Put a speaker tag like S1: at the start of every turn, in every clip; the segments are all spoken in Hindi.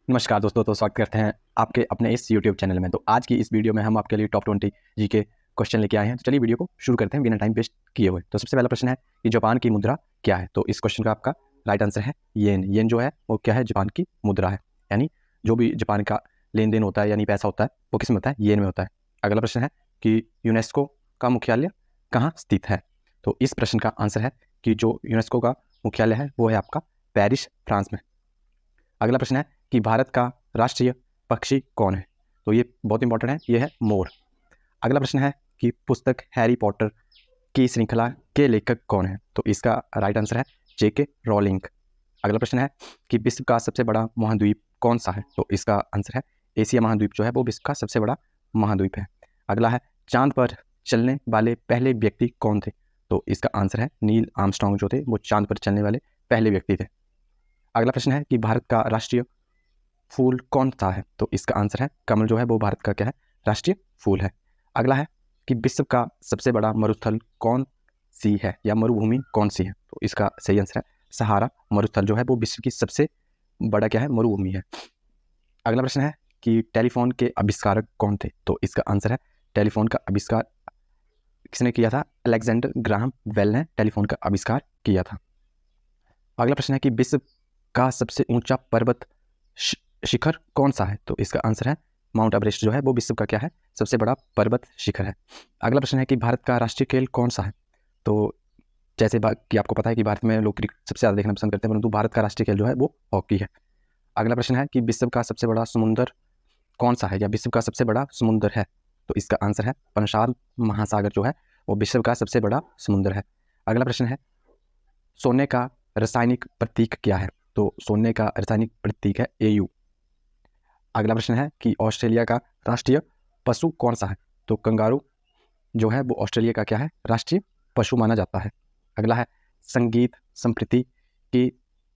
S1: नमस्कार दोस्तों, तो स्वागत करते हैं आपके अपने इस YouTube चैनल में। तो आज की इस वीडियो में हम आपके लिए टॉप 20 जीके क्वेश्चन लेके आए हैं। तो चलिए वीडियो को शुरू करते हैं बिना टाइम वेस्ट किए हुए। तो सबसे पहला प्रश्न है कि जापान की मुद्रा क्या है? तो इस क्वेश्चन का आपका राइट आंसर है येन। येन जो है वो क्या है? जापान की मुद्रा है। यानी जो भी जापान का लेन देन होता है यानी पैसा होता है वो किस में होता है? येन में होता है। अगला प्रश्न है कि यूनेस्को का मुख्यालय कहाँ स्थित है? तो इस प्रश्न का आंसर है कि जो यूनेस्को का मुख्यालय है वो है आपका पेरिस, फ्रांस में। अगला प्रश्न है कि भारत का राष्ट्रीय पक्षी कौन है? तो ये बहुत इंपॉर्टेंट है, ये है मोर। अगला प्रश्न है कि पुस्तक हैरी पॉटर की श्रृंखला के लेखक कौन है? तो इसका राइट आंसर है जेके रॉलिंग। अगला प्रश्न है कि विश्व का सबसे बड़ा महाद्वीप कौन सा है? तो इसका आंसर है एशिया महाद्वीप जो है वो विश्व का सबसे बड़ा महाद्वीप है। अगला है चांद पर चलने वाले पहले व्यक्ति कौन थे? तो इसका आंसर है नील आर्मस्ट्रांग जो थे वो चांद पर चलने वाले पहले व्यक्ति थे। अगला प्रश्न है कि भारत का राष्ट्रीय फूल कौन सा है? तो इसका आंसर है कमल जो है वो भारत का क्या है? राष्ट्रीय फूल है। अगला है कि विश्व का सबसे बड़ा मरुस्थल कौन सी है या मरुभूमि कौन सी है? तो इसका सही आंसर है सहारा मरुस्थल जो है वो विश्व की सबसे बड़ा क्या है? मरुभूमि है। अगला प्रश्न है कि टेलीफोन के आविष्कारक कौन थे? तो इसका आंसर है टेलीफोन का आविष्कार किसने किया था? अलेक्जेंडर ग्राहम बेल ने टेलीफोन का आविष्कार किया था। अगला प्रश्न है कि विश्व का सबसे ऊंचा पर्वत शिखर कौन सा है? तो इसका आंसर है माउंट एवरेस्ट जो है वो विश्व का क्या है? सबसे बड़ा पर्वत शिखर है। अगला प्रश्न है कि भारत का राष्ट्रीय खेल कौन सा है? तो जैसे कि आपको पता है कि भारत में लोग क्रिकेट सबसे ज़्यादा देखना पसंद करते हैं, परंतु भारत का राष्ट्रीय खेल जो है वो हॉकी है। अगला प्रश्न है कि विश्व का सबसे बड़ा समुद्र कौन सा है या विश्व का सबसे बड़ा समुद्र है? तो इसका आंसर है प्रशांत महासागर जो है वो विश्व का सबसे बड़ा समुद्र है। अगला प्रश्न है सोने का रासायनिक प्रतीक क्या है? तो सोने का रासायनिक प्रतीक है AU। अगला प्रश्न है कि ऑस्ट्रेलिया का राष्ट्रीय पशु कौन सा है? तो कंगारू जो है वो ऑस्ट्रेलिया का क्या है? राष्ट्रीय पशु माना जाता है। अगला है संगीत संस्कृति की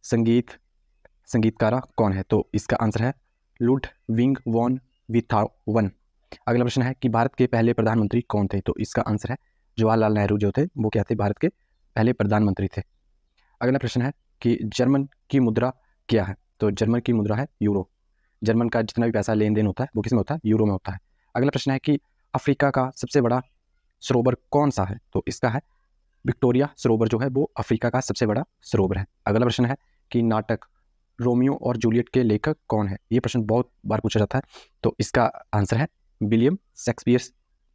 S1: संगीतकार कौन है? तो इसका आंसर है लुडविग वॉन बीथोवन। अगला प्रश्न है कि भारत के पहले प्रधानमंत्री कौन थे? तो इसका आंसर है जवाहरलाल नेहरू जो थे वो क्या थे? भारत के पहले प्रधानमंत्री थे। अगला प्रश्न है कि जर्मन की मुद्रा क्या है? तो जर्मन की मुद्रा है यूरो। जर्मन का जितना भी पैसा लेन देन होता है वो किस में होता है? यूरो में होता है। अगला प्रश्न है कि अफ्रीका का सबसे बड़ा सरोवर कौन सा है? तो इसका है विक्टोरिया सरोवर जो है वो अफ्रीका का सबसे बड़ा सरोवर है। अगला प्रश्न है कि नाटक रोमियो और जूलियट के लेखक कौन है? ये प्रश्न बहुत बार पूछा जाता है। तो इसका आंसर है विलियम शेक्सपियर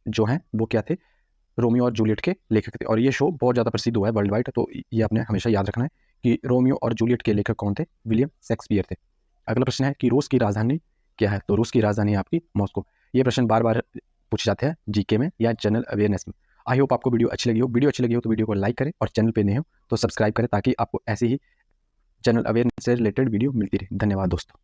S1: जो हैं वो क्या थे? रोमियो और जूलियट के लेखक थे। और ये शो बहुत ज़्यादा प्रसिद्ध हुआ है वर्ल्ड वाइड, तो ये आपने हमेशा याद रखना है कि रोमियो और जूलियट के लेखक कौन थे? विलियम शेक्सपियर थे। अगला प्रश्न है कि रूस की राजधानी क्या है? तो रूस की राजधानी है आपकी मॉस्को। ये प्रश्न बार बार पूछे जाते हैं जीके में या जनरल अवेयरनेस में। आई होप आपको वीडियो अच्छी लगी हो। वीडियो अच्छी लगी हो तो वीडियो को लाइक करें और चैनल पे नए हो तो सब्सक्राइब करें ताकि आपको ऐसी ही जनरल अवेयरनेस से रिलेटेड वीडियो मिलती रहे। धन्यवाद दोस्तों।